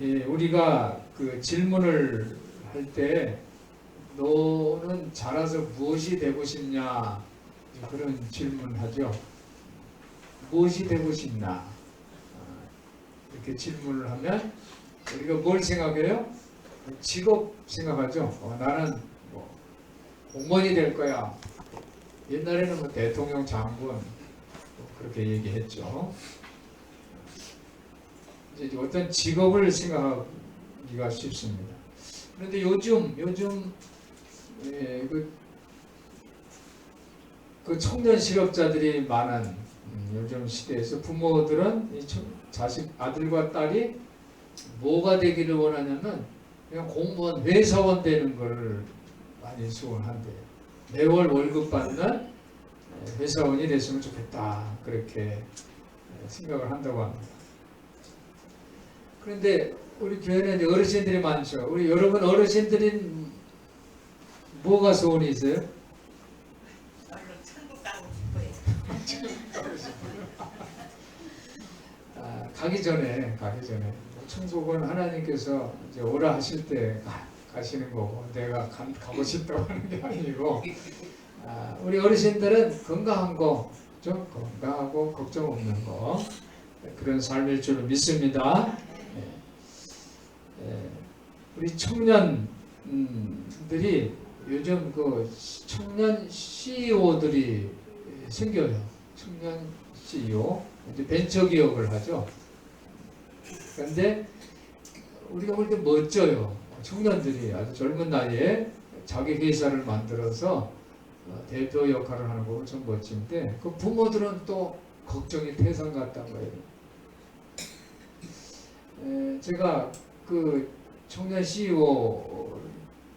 우리가 그 질문을 할 때 너는 자라서 무엇이 되고 싶냐 그런 질문하죠. 무엇이 되고 싶나 이렇게 질문을 하면 우리가 뭘 생각해요? 직업 생각하죠. 나는 뭐 공무원이 될 거야. 옛날에는 뭐 대통령, 장군 그렇게 얘기했죠. 이제 어떤 직업을 생각하기가 쉽습니다. 그런데 요즘 그 청년 실업자들이 많은 요즘 시대에서 부모들은 이 자식 아들과 딸이 뭐가 되기를 원하냐면 그냥 공무원 회사원 되는 걸 많이 소원한대요. 매월 월급 받는 회사원이 됐으면 좋겠다 그렇게 생각을 한다고 합니다. 그런데 우리 교회는 이제 어르신들이 많죠. 우리 여러분 어르신들이 뭐가 소원이 있어요? 천국 가고 싶어요. 가기 전에 천국은 하나님께서 이제 오라 하실 때 가시는 거고 내가 가고 싶다고 하는 게 아니고 우리 어르신들은 건강한 거, 좀 건강하고 걱정 없는 거 그런 삶일 줄 믿습니다. 우리 청년들이 요즘 그 청년 CEO들이 생겨요. 청년 CEO 이제 벤처 기업을 하죠. 그런데 우리가 볼 때 멋져요. 청년들이 아주 젊은 나이에 자기 회사를 만들어서 대표 역할을 하는 거 좀 멋진데 그 부모들은 또 걱정이 태산 같다고 해요. 제가 그 청년 CEO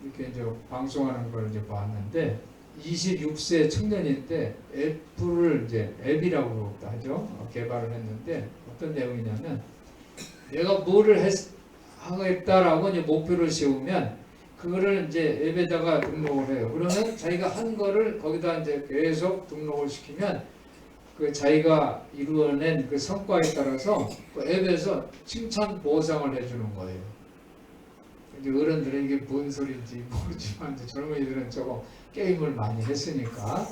이렇게 이제 방송하는 걸 이제 봤는데 26세 청년인데 애플을 이제 앱이라고 하죠. 개발을 했는데 어떤 내용이냐면 내가 뭐를 하겠다라고 이제 목표를 세우면 그거를 이제 앱에다가 등록을 해요. 그러면 자기가 한 거를 거기다 이제 계속 등록을 시키면 그 자기가 이루어낸 그 성과에 따라서 그 앱에서 칭찬 보상을 해주는 거예요. 이제 어른들은 이게 뭔 소리인지 모르지만 이제 젊은이들은 저거 게임을 많이 했으니까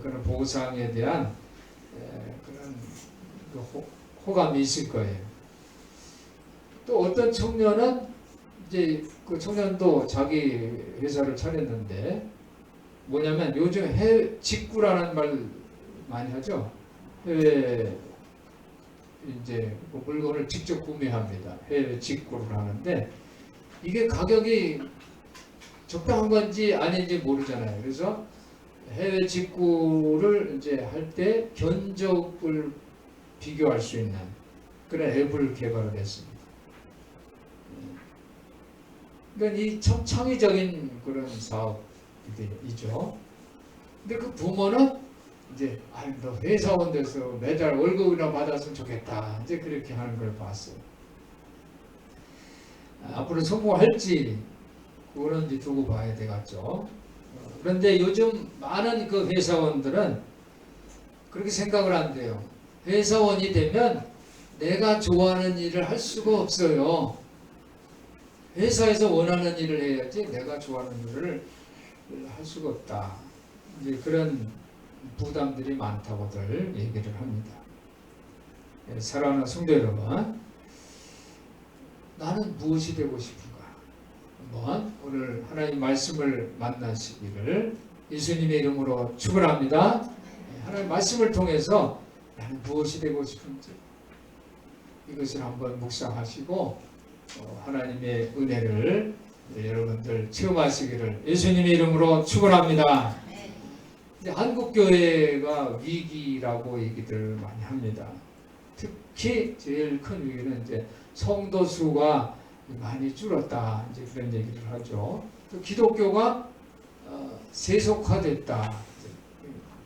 그런 보상에 대한 그런 그 호감이 있을 거예요. 또 어떤 청년은 이제 그 청년도 자기 회사를 차렸는데 뭐냐면 요즘 해외 직구라는 말 많이 하죠. 해외 이제 물건을 직접 구매합니다. 해외 직구를 하는데 이게 가격이 적당한 건지 아닌지 모르잖아요. 그래서 해외 직구를 이제 할 때 견적을 비교할 수 있는 그런 앱을 개발을 했습니다. 그러니까 이 참 창의적인 그런 사업이죠. 근데 그 부모는 이제 너 회사원 돼서 매달 월급이나 받았으면 좋겠다. 이제 그렇게 하는 걸 봤어요. 앞으로 성공할지 그거는 이제 두고 봐야 되겠죠. 그런데 요즘 많은 그 회사원들은 그렇게 생각을 한대요. 회사원이 되면 내가 좋아하는 일을 할 수가 없어요. 회사에서 원하는 일을 해야지 내가 좋아하는 일을 할 수가 없다. 이제 그런 부담들이 많다고들 얘기를 합니다. 사랑하는 성도 여러분, 나는 무엇이 되고 싶은가? 한번 오늘 하나님 말씀을 만나시기를 예수님의 이름으로 축원합니다. 하나님 말씀을 통해서 나는 무엇이 되고 싶은지 이것을 한번 묵상하시고 하나님의 은혜를 여러분들 체험하시기를 예수님의 이름으로 축원합니다. 이제 한국 교회가 위기라고 얘기들 많이 합니다. 특히 제일 큰 위기는 이제 성도 수가 많이 줄었다. 이제 그런 얘기를 하죠. 또 기독교가 세속화됐다.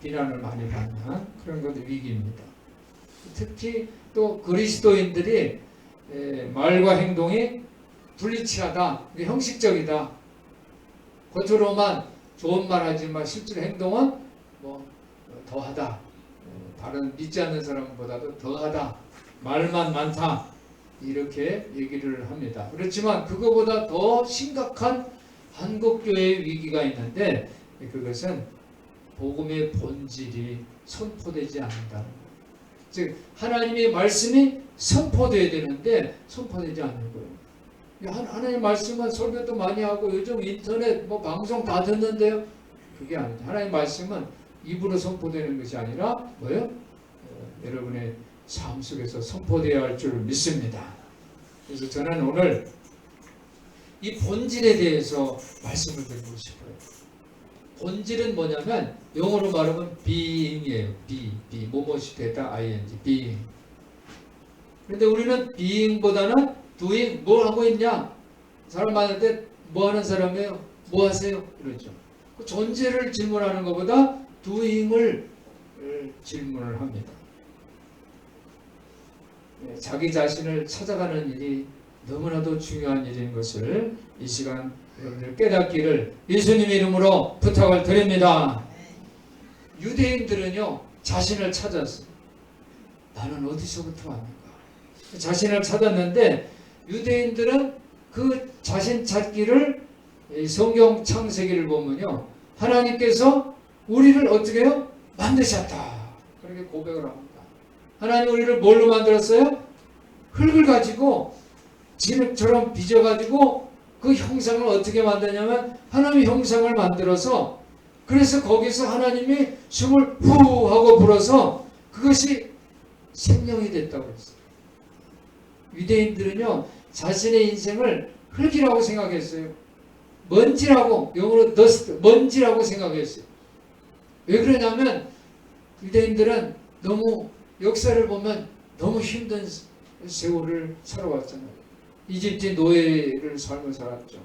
비난을 많이 받는 그런 것도 위기입니다. 특히 또 그리스도인들이 말과 행동이 불일치하다, 형식적이다. 겉으로만 좋은 말 하지만 실제로 행동은 뭐 더하다. 다른 믿지 않는 사람보다도 더하다. 말만 많다. 이렇게 얘기를 합니다. 그렇지만 그거보다 더 심각한 한국교회의 위기가 있는데 그것은 복음의 본질이 선포되지 않는다는 거예요. 즉 하나님의 말씀이 선포되어야 되는데 선포되지 않는 거예요. 하나님의 말씀은 설교도 많이 하고 요즘 인터넷 방송 다 듣는데요. 그게 아니죠. 하나님의 말씀은 입으로 선포되는 것이 아니라 뭐예요? 여러분의 삶 속에서 선포되어야 할 줄 믿습니다. 그래서 저는 오늘 이 본질에 대해서 말씀을 드리고 싶어요. 본질은 뭐냐면 영어로 말하면 being이에요. 뭐뭇이 되다 ing being. 그런데 우리는 being보다는 doing 뭘 하고 있냐? 사람 만날 때 뭐 하는 사람이에요? 뭐 하세요? 이러죠. 그 존재를 질문하는 것보다 doing을 질문을 합니다. 자기 자신을 찾아가는 일이 너무나도 중요한 일인 것을 이 시간 여러분들 깨닫기를 예수님의 이름으로 부탁을 드립니다. 유대인들은요 자신을 찾았어요. 나는 어디서부터 왔는가? 자신을 찾았는데 유대인들은 그 자신 찾기를 성경 창세기를 보면요 하나님께서 우리를 어떻게 해요? 만드셨다. 그렇게 고백을 합니다. 하나님 우리를 뭘로 만들었어요? 흙을 가지고 진흙처럼 빚어가지고 그 형상을 어떻게 만드냐면 하나님의 형상을 만들어서 그래서 거기서 하나님이 숨을 후 하고 불어서 그것이 생명이 됐다고 했어요. 유대인들은요 자신의 인생을 흙이라고 생각했어요. 먼지라고 영어로 dust 먼지라고 생각했어요. 왜 그러냐면 유대인들은 너무 역사를 보면 너무 힘든 세월을 살아왔잖아요. 이집트 노예를 삶을 살았죠.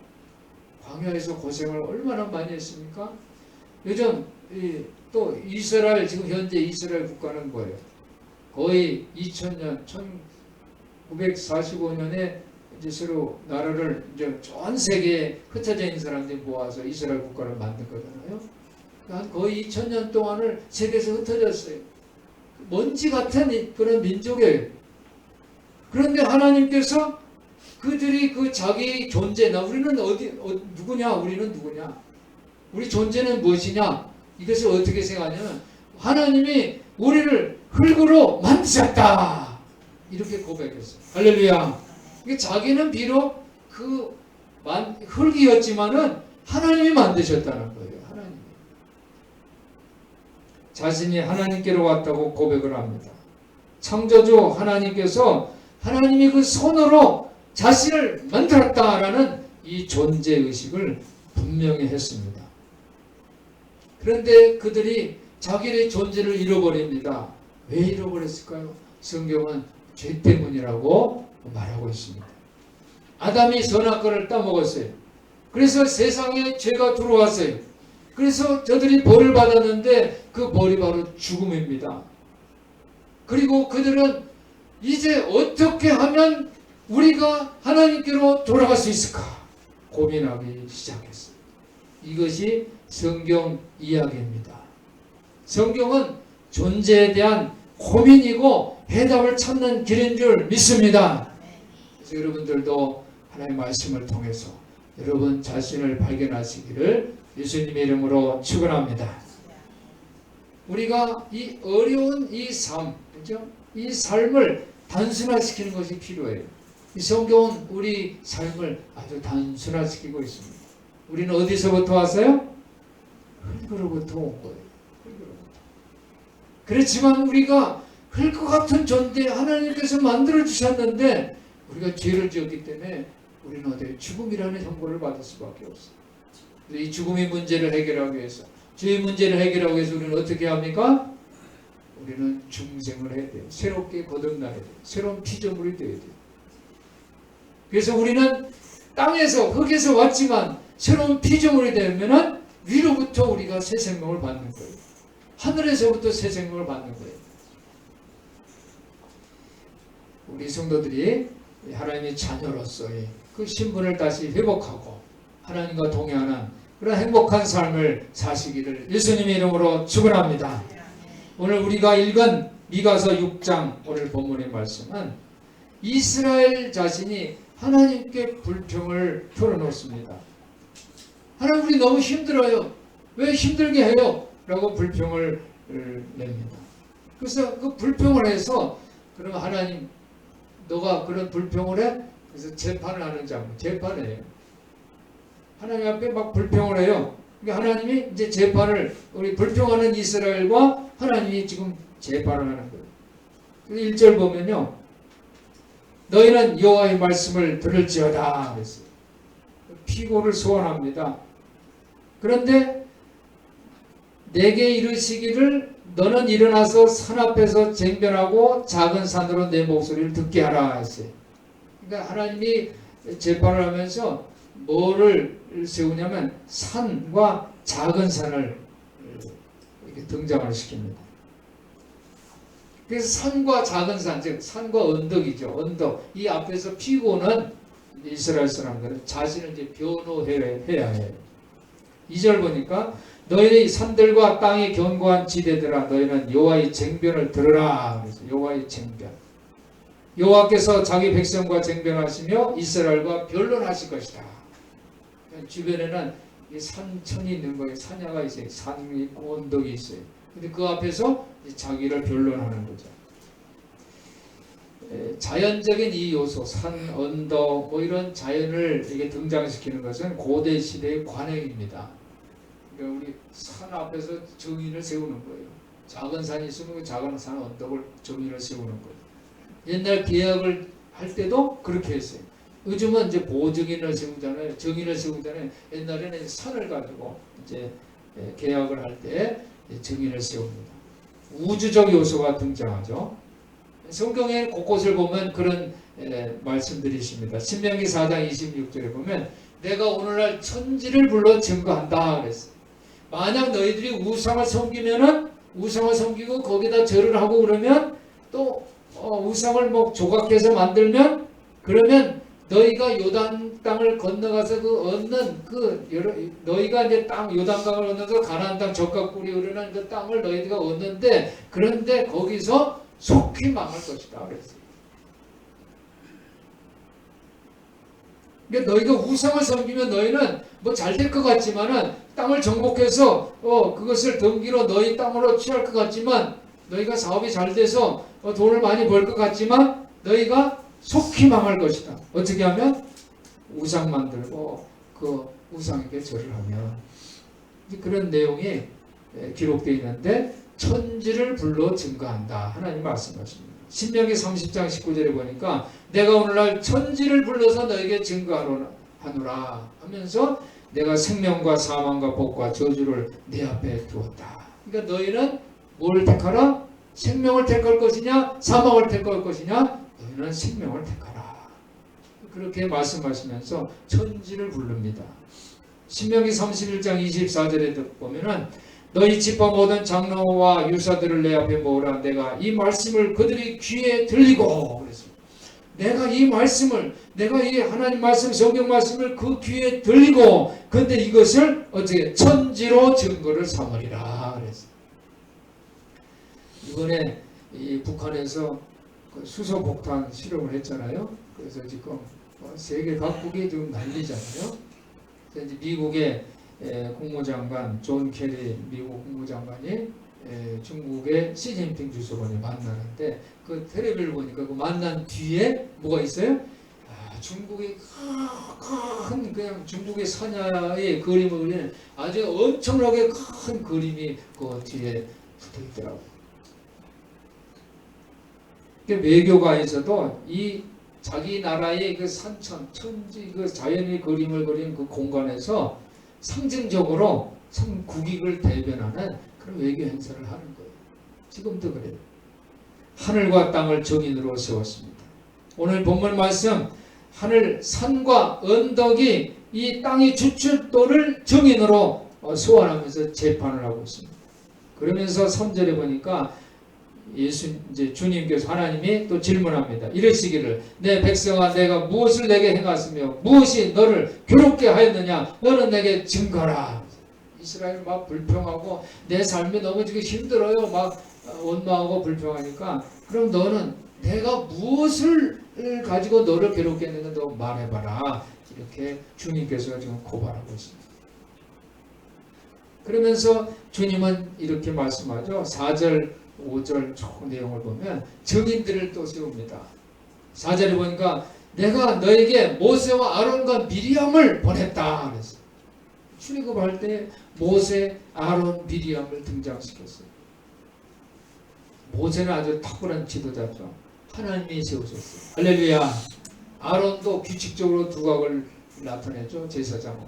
광야에서 고생을 얼마나 많이 했습니까? 요즘 또 이스라엘 지금 현재 이스라엘 국가는 뭐예요? 거의 2000년 1945년에 이제 새로 나라를 이제 전 세계에 흩어져 있는 사람들이 모아서 이스라엘 국가를 만든 거잖아요. 한 거의 2000년 동안을 세계에서 흩어졌어요. 먼지 같은 그런 민족이에요. 그런데 하나님께서 그들이 그 자기 존재나 우리는 누구냐? 우리는 누구냐? 우리 존재는 무엇이냐? 이것을 어떻게 생각하냐면 하나님이 우리를 흙으로 만드셨다. 이렇게 고백했어요. 할렐루야. 자기는 비록 그 흙이었지만은 하나님이 만드셨다는 거예요. 하나님이. 자신이 하나님께로 왔다고 고백을 합니다. 창조주 하나님께서 하나님이 그 손으로 자신을 만들었다라는 이 존재의식을 분명히 했습니다. 그런데 그들이 자기의 존재를 잃어버립니다. 왜 잃어버렸을까요? 성경은 죄 때문이라고 말하고 있습니다. 아담이 선악과를 따먹었어요. 그래서 세상에 죄가 들어왔어요. 그래서 저들이 벌을 받았는데 그 벌이 바로 죽음입니다. 그리고 그들은 이제 어떻게 하면 우리가 하나님께로 돌아갈 수 있을까 고민하기 시작했어요. 이것이 성경 이야기입니다. 성경은 존재에 대한 고민이고 해답을 찾는 길인 줄 믿습니다. 그래서 여러분들도 하나님의 말씀을 통해서 여러분 자신을 발견하시기를 예수님의 이름으로 축원합니다. 우리가 이 어려운 이 삶, 그죠? 이 삶을 단순화시키는 것이 필요해요. 이 성경은 우리 삶을 아주 단순화시키고 있습니다. 우리는 어디서부터 왔어요? 흙으로부터 온 거예요. 흙으로부터. 그렇지만 우리가 흙과 같은 존재 하나님께서 만들어 주셨는데 우리가 죄를 지었기 때문에 우리는 어디 죽음이라는 형벌을 받을 수밖에 없어요. 이 죽음의 문제를 해결하기 위해서 죄의 문제를 해결하기 위해서 우리는 어떻게 합니까? 우리는 중생을 해야 돼요. 새롭게 거듭나야 돼요. 새로운 피조물이 되어야 돼요. 그래서 우리는 땅에서 흙에서 왔지만 새로운 피조물이 되면은 위로부터 우리가 새 생명을 받는 거예요. 하늘에서부터 새 생명을 받는 거예요. 우리 성도들이 하나님의 자녀로서의 그 신분을 다시 회복하고 하나님과 동행하는 그런 행복한 삶을 사시기를 예수님의 이름으로 축원합니다. 오늘 우리가 읽은 미가서 6장 오늘 본문의 말씀은 이스라엘 자신이 하나님께 불평을 털어놓습니다. 하나님 우리 너무 힘들어요. 왜 힘들게 해요? 라고 불평을 냅니다. 그래서 그 불평을 해서 그럼 하나님 너가 그런 불평을 해? 그래서 재판을 하는 장면. 재판을 해요. 하나님 앞에 막 불평을 해요. 그러니까 하나님이 이제 재판을 우리 불평하는 이스라엘과 하나님이 지금 재판을 하는 거예요. 1절 보면요. 너희는 여호와의 말씀을 들을지어다 그랬어요. 피고를 소환합니다. 그런데 내게 이르시기를 너는 일어나서 산 앞에서 쟁변하고 작은 산으로 내 목소리를 듣게 하라 했어요. 그러니까 하나님이 재판을 하면서 뭐를 세우냐면 산과 작은 산을 이렇게 등장을 시킵니다. 그래서 산과 작은 산, 즉 산과 언덕이죠. 언덕. 이 앞에서 피고는 이스라엘 사람들은 자신을 이제 변호해야 해요. 2절 보니까 너희의 산들과 땅이 견고한 지대들아 너희는 여호와의 쟁변을 들으라. 그래서 여호와의 쟁변. 여호와께서 자기 백성과 쟁변하시며 이스라엘과 변론하실 것이다. 주변에는 산천이 있는 거예요. 산야가 있어요. 산이 있고 언덕이 있어요. 근데 그 앞에서 자기를 변론하는 거죠. 자연적인 이 요소, 산, 언덕, 뭐 이런 자연을 이게 등장시키는 것은 고대 시대의 관행입니다. 그러니까 우리 산 앞에서 정인을 세우는 거예요. 작은 산이 있으면 그 작은 산 언덕을 정인을 세우는 거예요. 옛날 계약을 할 때도 그렇게 했어요. 요즘은 이제 보증인을 세우잖아요. 정인을 세우잖아요. 옛날에는 산을 가지고 이제 계약을 할 때 정인을 세웁니다. 우주적 요소가 등장하죠. 성경의 곳곳을 보면 그런 말씀들이 있습니다. 신명기 4장 26절에 보면 내가 오늘날 천지를 불러 증거한다 그랬어요. 만약 너희들이 우상을 섬기면은 우상을 섬기고 거기다 절을 하고 그러면 또 우상을 뭐 조각해서 만들면 그러면 너희가 요단 땅을 건너가서 그 얻는 너희가 이제 땅 요단강을 건너서 가나안 땅 젖과 꿀이 흐르는 그 땅을 너희가 얻는데 그런데 거기서 속히 망할 것이다 그랬어요. 그러니까 너희가 우상을 섬기면 너희는 뭐 잘 될 것 같지만은 땅을 정복해서 그것을 등기로 너희 땅으로 취할 것 같지만 너희가 사업이 잘 돼서 돈을 많이 벌 것 같지만 너희가 속히 망할 것이다. 어떻게 하면 우상 만들고 그 우상에게 절을 하면 그런 내용이 기록되어 있는데 천지를 불러 증거한다. 하나님 말씀하십니다. 신명기 30장 19절에 보니까 내가 오늘날 천지를 불러서 너에게 증거하노라 하면서 내가 생명과 사망과 복과 저주를 내 앞에 두었다. 그러니까 너희는 뭘 택하라? 생명을 택할 것이냐 사망을 택할 것이냐? 너희는 생명을 택하라. 그렇게 말씀하시면서 천지를 부릅니다. 신명기 31장 24절에 보면은 너희 지파 모든 장로와 유사들을 내 앞에 모으라. 내가 이 말씀을 그들이 귀에 들리고 그랬습니다. 내가 이 말씀을 내가 이 하나님 말씀 성경 말씀을 그 귀에 들리고 근데 이것을 어떻게 천지로 증거를 삼으리라 그랬어요. 이번에 이 북한에서 그 수소폭탄 실험을 했잖아요. 그래서 지금 세계 각국이 좀 난리잖아요. 그래서 이제 미국의 국무장관 존 케리 미국 국무장관이 중국의 시진핑 주석원을 만나는데 그 텔레비를 보니까 그 만난 뒤에 뭐가 있어요? 중국의 큰 그냥 중국의 산야의 그림을 그리는 아주 엄청나게 큰 그림이 그 뒤에 붙어 있더라고요. 외교가에서도 이 자기 나라의 그 산천, 천지, 그 자연의 그림을 그린 그 공간에서 상징적으로 참 국익을 대변하는 그런 외교 행사를 하는 거예요. 지금도 그래요. 하늘과 땅을 정인으로 세웠습니다. 오늘 본문 말씀, 하늘, 산과 언덕이 이 땅의 주출도를 정인으로 소환하면서 재판을 하고 있습니다. 그러면서 3절에 보니까 이제 주님께서 하나님이 또 질문합니다. 이르시기를 내 백성아 내가 무엇을 내게 행하였으며 무엇이 너를 괴롭게 하였느냐 너는 내게 증거라. 이스라엘 막 불평하고 내 삶이 너무 지금 힘들어요. 막 원망하고 불평하니까 그럼 너는 내가 무엇을 가지고 너를 괴롭게 했는가 너 말해봐라. 이렇게 주님께서 지금 고발하고 있습니다. 그러면서 주님은 이렇게 말씀하죠. 4절, 5절 쭉 내용을 보면 증인들을 또 세웁니다. 4절에 보니까 내가 너에게 모세와 아론과 미리암을 보냈다. 그랬어요. 출애굽할 때 모세, 아론, 미리암을 등장시켰어요. 모세는 아주 탁월한 지도자죠. 하나님이 세우셨어요. 할렐루야. 아론도 규칙적으로 두각을 나타내죠. 제사장으로.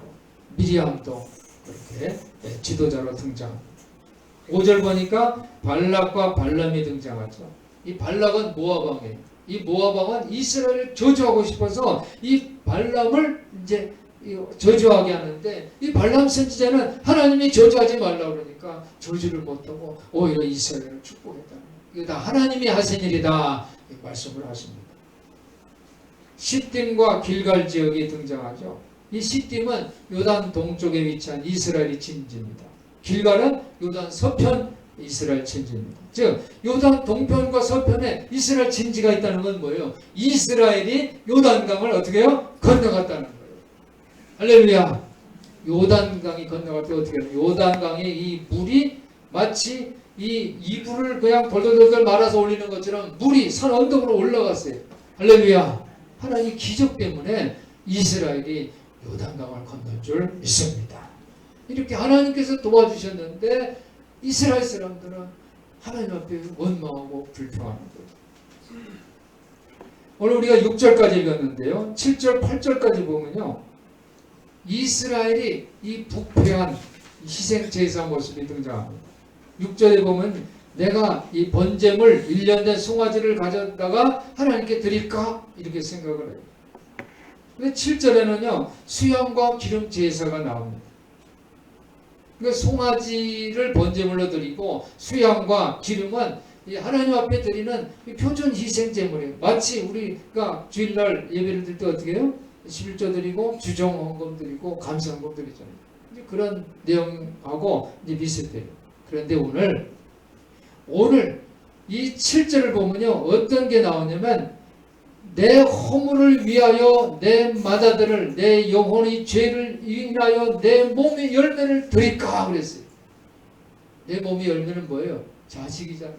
미리암도 그렇게 지도자로 등장합니다. 5절 보니까 발락과 발람이 등장하죠. 이 발락은 모압 왕이에요. 이 모압 왕은 이스라엘을 저주하고 싶어서 이 발람을 이제 저주하게 하는데, 이 발람 선지자는 하나님이 저주하지 말라 그러니까 저주를 못하고 오히려 이스라엘을 축복했다. 이거 다 하나님이 하신 일이다 말씀을 하십니다. 시딤과 길갈 지역이 등장하죠. 이 시딤은 요단 동쪽에 위치한 이스라엘의 진지입니다. 길갈은 요단 서편 이스라엘 진지입니다. 즉 요단 동편과 서편에 이스라엘 진지가 있다는 건 뭐예요? 이스라엘이 요단강을 어떻게 해요? 건너갔다는 거예요. 할렐루야. 요단강이 건너갈 때 어떻게 해요? 요단강의 이 물이 마치 이 이불을 그냥 돌돌돌 말아서 올리는 것처럼 물이 산 언덕으로 올라갔어요. 할렐루야. 하나님 기적 때문에 이스라엘이 요단강을 건널 줄 믿습니다. 이렇게 하나님께서 도와주셨는데 이스라엘 사람들은 하나님 앞에 원망하고 불평하는 거예요. 오늘 우리가 6절까지 읽었는데요. 7절, 8절까지 보면요. 이스라엘이 이 부패한 희생 제사 모습이 등장합니다. 6절에 보면 내가 이 번제물 1년 된 송아지를 가져다가 하나님께 드릴까? 이렇게 생각을 해요. 근데 7절에는요. 수염과 기름 제사가 나옵니다. 그러니까 송아지를 번제물로 드리고 수염과 기름은 하나님 앞에 드리는 표준 희생제물이에요. 마치 우리가 주일날 예배를 드릴 때 어떻게 해요? 11조 드리고 주정헌금 드리고 감사헌금 드리잖아요. 그런 내용하고 이제 비슷해요. 그런데 오늘 이 7절을 보면요. 어떤 게 나오냐면 내 허물을 위하여 내 맏아들을 내 영혼의 죄를 인하여 내 몸의 열매를 드릴까 그랬어요. 내 몸의 열매는 뭐예요? 자식이잖아요.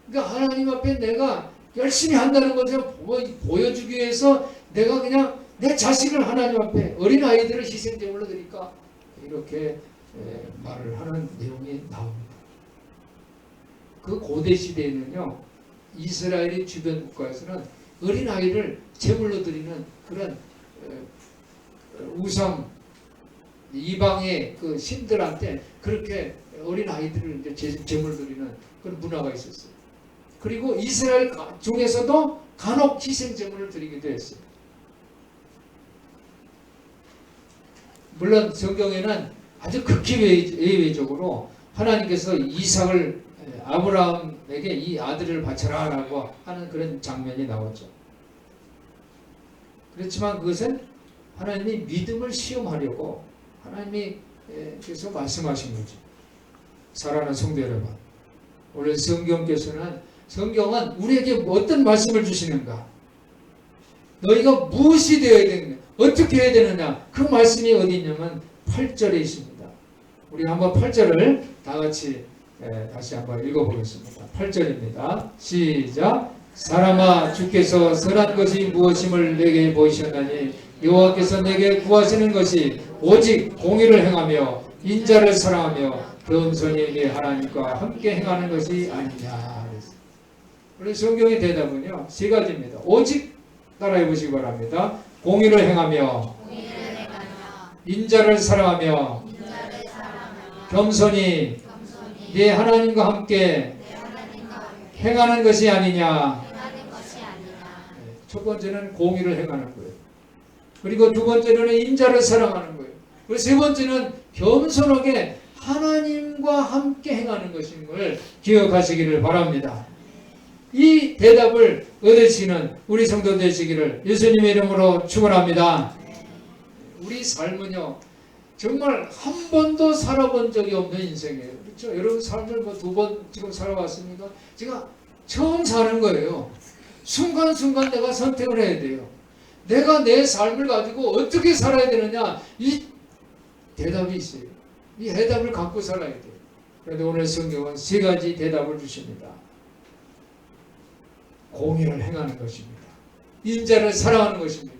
그러니까 하나님 앞에 내가 열심히 한다는 것을 보여주기 위해서 내가 그냥 내 자식을 하나님 앞에 어린아이들을 희생제물로 드릴까 이렇게 말을 하는 내용이 나옵니다. 그 고대 시대에는요. 이스라엘의 주변 국가에서는 어린아이를 제물로 드리는 그런 우상 이방의 그 신들한테 그렇게 어린아이들을 이제 제물로 드리는 그런 문화가 있었어요. 그리고 이스라엘 중에서도 간혹 희생 제물을 드리기도 했어요. 물론 성경에는 아주 극히 예외적으로 하나님께서 이삭을 아브라함에게 이 아들을 바쳐라 라고 하는 그런 장면이 나왔죠. 그렇지만 그것은 하나님이 믿음을 시험하려고 하나님이 계속 말씀하신 거죠. 사랑하는 성도 여러분, 오늘 성경은 우리에게 어떤 말씀을 주시는가, 너희가 무엇이 되어야 되느냐, 어떻게 해야 되느냐, 그 말씀이 어디 있냐면 8절에 있습니다. 우리 한번 8절을 다 같이 다시 한번 읽어보겠습니다. 8절입니다. 시작. 사람아, 주께서 선한 것이 무엇임을 내게 보이셨나니 여호와께서 내게 구하시는 것이 오직 공의를 행하며 인자를 사랑하며 겸손히 내 하나님과 함께 행하는 것이 아니냐. 우리 성경의 대답은요 3가지입니다. 오직 따라해 보시기 바랍니다. 공의를 행하며 인자를 사랑하며 겸손히 네 하나님과 함께 행하는 것이 아니냐. 첫 번째는 공의를 행하는 거예요. 그리고 두 번째는 인자를 사랑하는 거예요. 그리고 세 번째는 겸손하게 하나님과 함께 행하는 것인 걸 기억하시기를 바랍니다. 이 대답을 얻으시는 우리 성도 되시기를 예수님의 이름으로 축원합니다. 우리 삶은요 정말 한 번도 살아본 적이 없는 인생이에요. 그렇죠? 여러분 삶을 2번 지금 살아왔습니까? 제가 처음 사는 거예요. 순간순간 내가 선택을 해야 돼요. 내가 내 삶을 가지고 어떻게 살아야 되느냐, 이 대답이 있어요. 이 해답을 갖고 살아야 돼요. 그런데 오늘 성경은 세 가지 대답을 주십니다. 공의를 행하는 것입니다. 인자를 사랑하는 것입니다.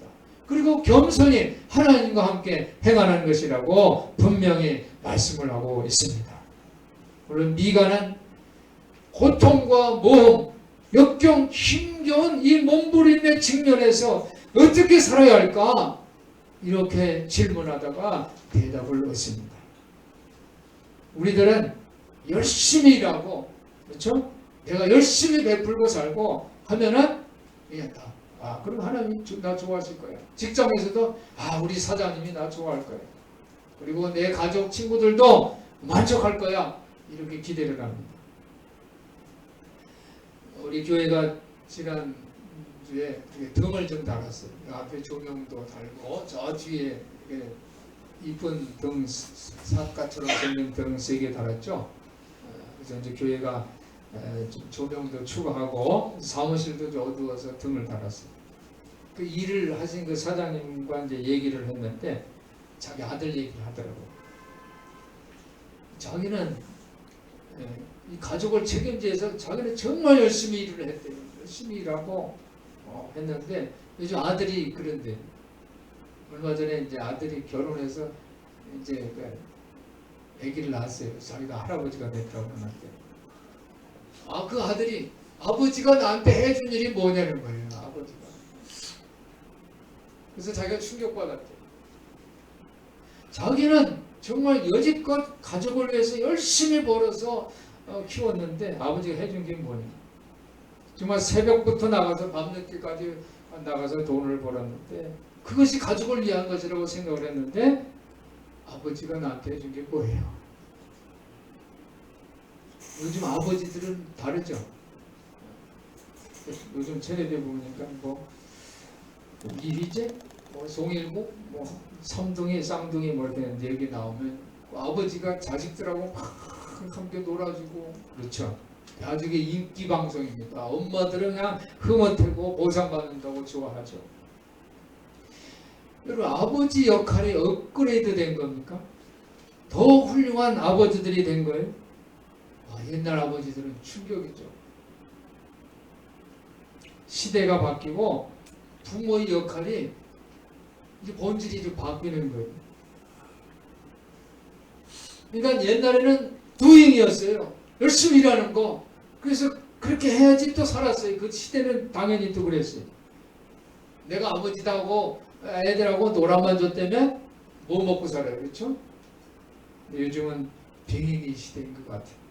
그리고 겸손히 하나님과 함께 행하는 것이라고 분명히 말씀을 하고 있습니다. 물론 미가는 고통과 모험, 역경, 힘겨운 이 몸부림의 직면에서 어떻게 살아야 할까? 이렇게 질문하다가 대답을 얻습니다. 우리들은 열심히 일하고, 그렇죠? 내가 열심히 베풀고 살고 하면은 그럼 하나님이 나 좋아하실 거야. 직장에서도 우리 사장님이 나 좋아할 거야. 그리고 내 가족 친구들도 만족할 거야. 이렇게 기대를 합니다. 우리 교회가 지난주에 등을 좀 달았어요. 앞에 조명도 달고 저 뒤에 이쁜 등 삿갓처럼 생긴 등 3개 달았죠. 그래서 이제 교회가 좀 조명도 추가하고 사무실도 좀 어두워서 등을 달았어요. 그 일을 하신 그 사장님과 이제 얘기를 했는데 자기 아들 얘기를 하더라고요. 자기는 이 가족을 책임져 위해서 자기는 정말 열심히 일을 했대요. 열심히 일하고 했는데 요즘 아들이 그런데 얼마 전에 이제 아들이 결혼해서 이제 아기를 낳았어요. 자기가 할아버지가 됐다고 하는데 그 아들이 아버지가 나한테 해준 일이 뭐냐는 거예요. 아버지가. 그래서 자기가 충격받았대요. 자기는 정말 여지껏 가족을 위해서 열심히 벌어서 키웠는데 아버지가 해준 게 뭐냐. 정말 새벽부터 나가서 밤늦게까지 나가서 돈을 벌었는데 그것이 가족을 위한 것이라고 생각을 했는데 아버지가 나한테 해준 게 뭐예요? 요즘 아버지들은 다르죠. 요즘 텔레비에 보니까 이휘재, 송일국, 삼둥이, 쌍둥이 이렇게 얘기 나오면 아버지가 자식들하고 막 함께 놀아주고 그렇죠. 아주 인기 방송입니다. 엄마들은 그냥 흐뭇하고 보상받는다고 좋아하죠. 여러분 아버지 역할이 업그레이드 된 겁니까? 더 훌륭한 아버지들이 된 거예요? 옛날 아버지들은 충격이죠. 시대가 바뀌고 부모의 역할이 이제 본질이 좀 바뀌는 거예요. 그러니까 옛날에는 도잉이었어요. 열심히 일하는 거. 그래서 그렇게 해야지 또 살았어요. 그 시대는 당연히 또 그랬어요. 내가 아버지하고 애들하고 놀아만 줬다면 뭐 먹고 살아요. 그렇죠? 요즘은 병행이 시대인 것 같아요.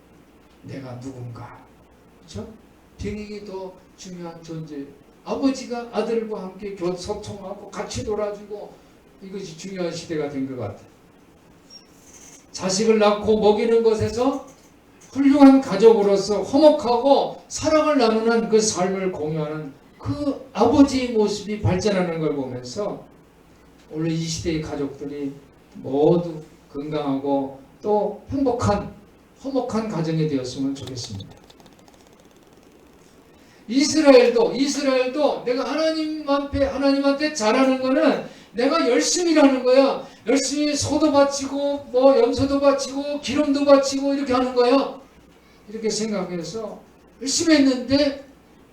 내가 누군가. 그렇죠? 병행이 더 중요한 존재예요. 아버지가 아들과 함께 소통하고 같이 놀아주고 이것이 중요한 시대가 된 것 같아요. 자식을 낳고 먹이는 것에서 훌륭한 가족으로서 화목하고 사랑을 나누는 그 삶을 공유하는 그 아버지의 모습이 발전하는 걸 보면서 오늘 이 시대의 가족들이 모두 건강하고 또 행복한 화목한 가정이 되었으면 좋겠습니다. 이스라엘도 내가 하나님한테 잘하는 거는 내가 열심히 일하는 거야. 열심히 소도 바치고 염소도 바치고 기름도 바치고 이렇게 하는 거야. 이렇게 생각해서 열심히 했는데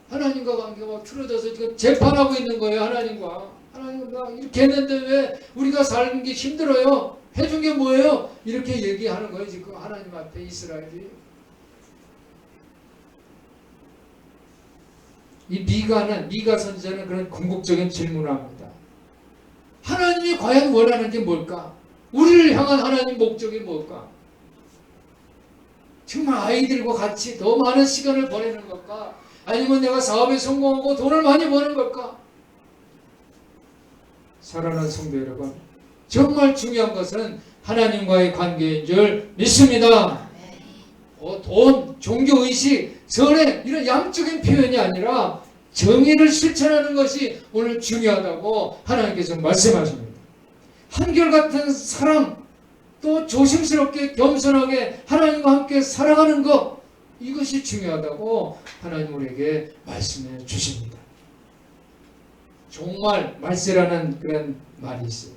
하나님과 관계가 틀어져서 지금 재판하고 있는 거예요. 하나님과 이렇게 했는데 왜 우리가 사는 게 힘들어요? 해준 게 뭐예요? 이렇게 얘기하는 거예요. 지금 하나님한테 이스라엘이. 이 미가 선지자는 그런 궁극적인 질문을 합니다. 하나님이 과연 원하는 게 뭘까? 우리를 향한 하나님 목적이 뭘까? 정말 아이들과 같이 더 많은 시간을 보내는 걸까? 아니면 내가 사업에 성공하고 돈을 많이 버는 걸까? 사랑하는 성도 여러분, 정말 중요한 것은 하나님과의 관계인 줄 믿습니다. 돈, 종교의식, 선행 이런 양적인 표현이 아니라 정의를 실천하는 것이 오늘 중요하다고 하나님께서 말씀하십니다. 한결같은 사랑, 또 조심스럽게 겸손하게 하나님과 함께 살아가는 것, 이것이 중요하다고 하나님 우리에게 말씀해 주십니다. 종말, 말세라는 그런 말이 있어요.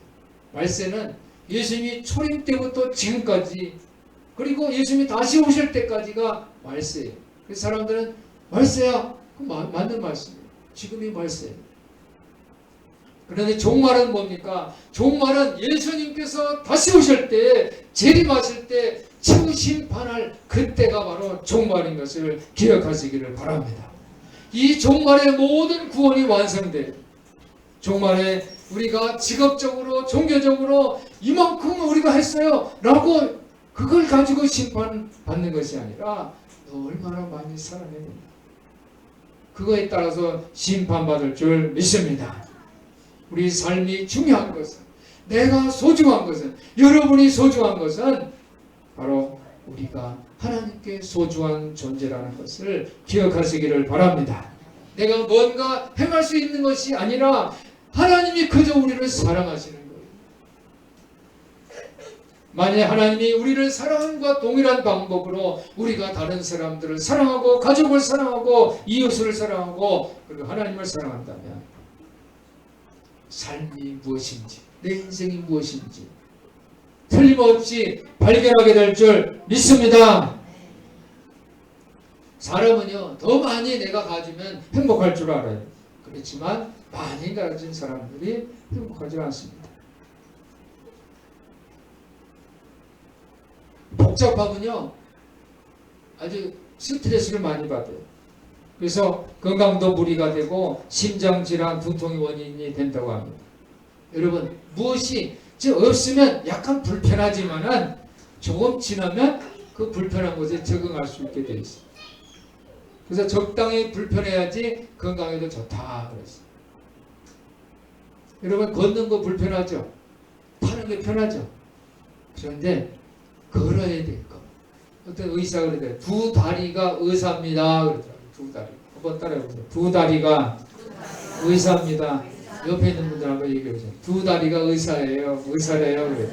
말세는 예수님이 초림 때부터 지금까지, 그리고 예수님이 다시 오실 때까지가 말세예요. 그래서 사람들은 말세야, 그 맞는 말씀이에요. 지금이 말세예요. 그런데 종말은 뭡니까? 종말은 예수님께서 다시 오실 때, 재림하실 때 최후 심판할 그때가 바로 종말인 것을 기억하시기를 바랍니다. 이 종말의 모든 구원이 완성돼요. 종말에 우리가 직업적으로, 종교적으로 이만큼 우리가 했어요 라고 그걸 가지고 심판받는 것이 아니라 너 얼마나 많이 사랑했느냐, 그거에 따라서 심판받을 줄 믿습니다. 우리 삶이 중요한 것은, 내가 소중한 것은, 여러분이 소중한 것은 바로 우리가 하나님께 소중한 존재라는 것을 기억하시기를 바랍니다. 내가 뭔가 행할 수 있는 것이 아니라 하나님이 그저 우리를 사랑하시는 거예요. 만약 하나님이 우리를 사랑하는 것과 동일한 방법으로 우리가 다른 사람들을 사랑하고 가족을 사랑하고 이웃을 사랑하고 그리고 하나님을 사랑한다면 삶이 무엇인지, 내 인생이 무엇인지 틀림없이 발견하게 될 줄 믿습니다. 사람은요, 더 많이 내가 가지면 행복할 줄 알아요. 그렇지만 많이 가진 사람들이 행복하지 않습니다. 복잡하면요, 아주 스트레스를 많이 받아요. 그래서 건강도 무리가 되고 심장질환, 두통의 원인이 된다고 합니다. 여러분, 무엇이 없으면 약간 불편하지만은 조금 지나면 그 불편한 것에 적응할 수 있게 되어 있어요. 그래서 적당히 불편해야지 건강에도 좋다 그랬어요. 여러분, 걷는 거 불편하죠? 타는 게 편하죠? 그런데 걸어야 될 거. 어떤 의사가 그러더라고요. 두 다리가 의사입니다 그러더라고요. 두 다리. 한번 따라해보세요. 두 다리가 의사입니다. 옆에 있는 분들 한번 얘기해보세요. 두 다리가 의사예요. 의사래요. 그래요.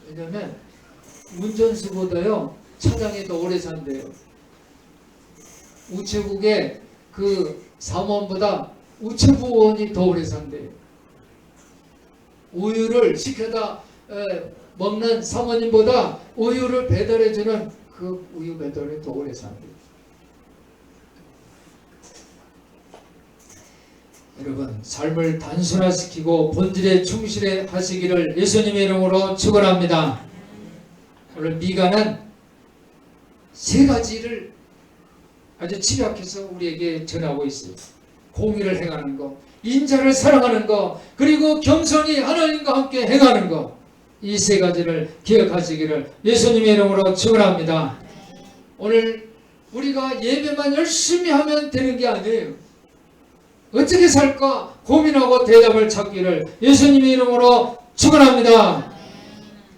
왜냐면 운전수보다요 차장이 더 오래 산대요. 우체국의 그 사무원보다 우체부원이 더 오래 산대요. 우유를 시켜다 먹는 사모님보다 우유를 배달해주는 그 우유 배달이 더 오래 산대요. 여러분, 삶을 단순화시키고 본질에 충실해 하시기를 예수님의 이름으로 축원합니다. 오늘 미가는 세 가지를 아주 집약해서 우리에게 전하고 있어요. 공의를 행하는 것, 인자를 사랑하는 것, 그리고 겸손히 하나님과 함께 행하는 것. 이 세 가지를 기억하시기를 예수님의 이름으로 축원합니다. 오늘 우리가 예배만 열심히 하면 되는 게 아니에요. 어떻게 살까 고민하고 대답을 찾기를 예수님의 이름으로 축원합니다.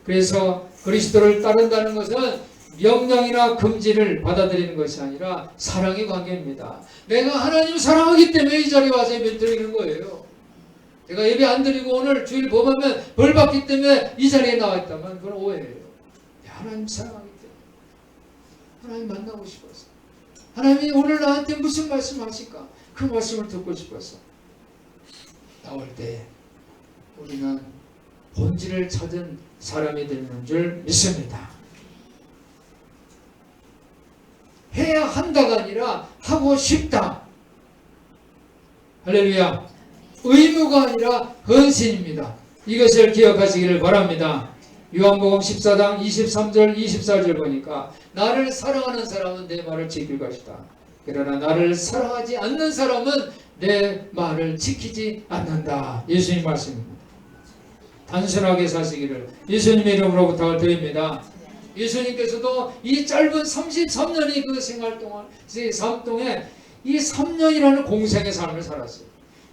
그래서 그리스도를 따른다는 것은 명령이나 금지를 받아들이는 것이 아니라 사랑의 관계입니다. 내가 하나님 사랑하기 때문에 이 자리에 와서 예배 드리는 거예요. 제가 예배 안 드리고 오늘 주일 범하면 벌 받기 때문에 이 자리에 나와 있다면 그건 오해예요. 하나님 사랑하기 때문에, 하나님 만나고 싶어서, 하나님이 오늘 나한테 무슨 말씀 하실까, 그 말씀을 듣고 싶어서 나올 때 우리는 본질을 찾은 사람이 되는 줄 믿습니다. 해야 한다가 아니라 하고 싶다. 할렐루야. 의무가 아니라 헌신입니다. 이것을 기억하시기를 바랍니다. 요한복음 14장 23절 24절 보니까 나를 사랑하는 사람은 내 말을 지킬 것이다. 그러나 나를 사랑하지 않는 사람은 내 말을 지키지 않는다. 예수님 말씀입니다. 단순하게 사시기를 예수님의 이름으로 부탁을 드립니다. 예수님께서도 이 짧은 33년의 그 생활 동안, 삶 동안 이 3년이라는 공생의 삶을 살았어요.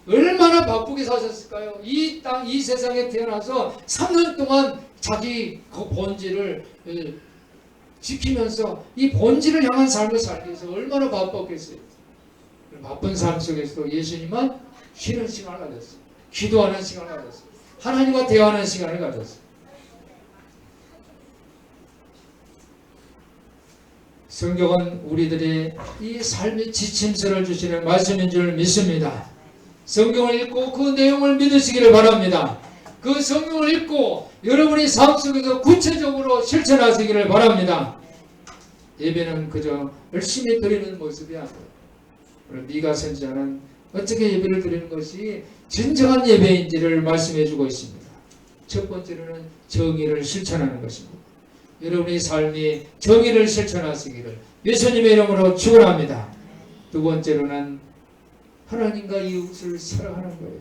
얼마나 바쁘게 사셨을까요? 이 땅, 이 세상에 태어나서 3년 동안 자기 그 본질을 지키면서 이 본질을 향한 삶을 살기 위해서 얼마나 바빴겠어요. 바쁜 삶 속에서도 예수님은 쉬는 시간을 가졌어요. 기도하는 시간을 가졌어요. 하나님과 대화하는 시간을 가졌어요. 성경은 우리들이 이 삶의 지침서를 주시는 말씀인 줄 믿습니다. 성경을 읽고 그 내용을 믿으시기를 바랍니다. 그 성경을 읽고 여러분이 삶 속에서 구체적으로 실천하시기를 바랍니다. 예배는 그저 열심히 드리는 모습이 아니에요. 오늘 미가 선지자는 어떻게 예배를 드리는 것이 진정한 예배인지를 말씀해 주고 있습니다. 첫 번째로는 정의를 실천하는 것입니다. 여러분의 삶이 정의를 실천하시기를 예수님의 이름으로 축원합니다. 두 번째로는 하나님과 이웃을 사랑하는 거예요.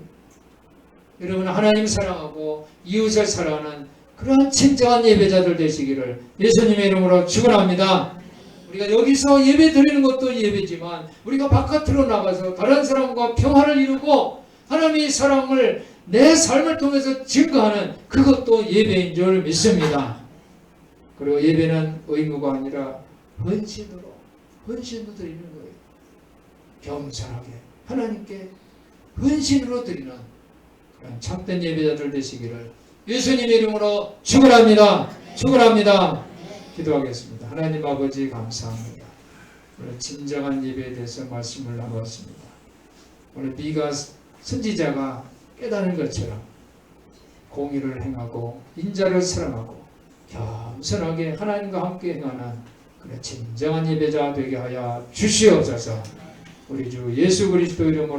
여러분 하나님 사랑하고 이웃을 사랑하는 그런 진정한 예배자들 되시기를 예수님의 이름으로 축원합니다. 우리가 여기서 예배 드리는 것도 예배지만 우리가 바깥으로 나가서 다른 사람과 평화를 이루고 하나님의 사랑을 내 삶을 통해서 증거하는 그것도 예배인 줄 믿습니다. 그리고 예배는 의무가 아니라 헌신으로 드리는 거예요. 겸손하게 하나님께 헌신으로 드리는 그런 참된 예배자들 되시기를 예수님의 이름으로 축원합니다. 축원합니다. 기도하겠습니다. 하나님 아버지 감사합니다. 오늘 진정한 예배에 대해서 말씀을 나누었습니다. 오늘 미가 선지자가 깨달은 것처럼 공의를 행하고 인자를 사랑하고 겸손하게 하나님과 함께 행하는 그런 진정한 예배자 되게 하여 주시옵소서. 우리 주 예수 그리스도 이름으로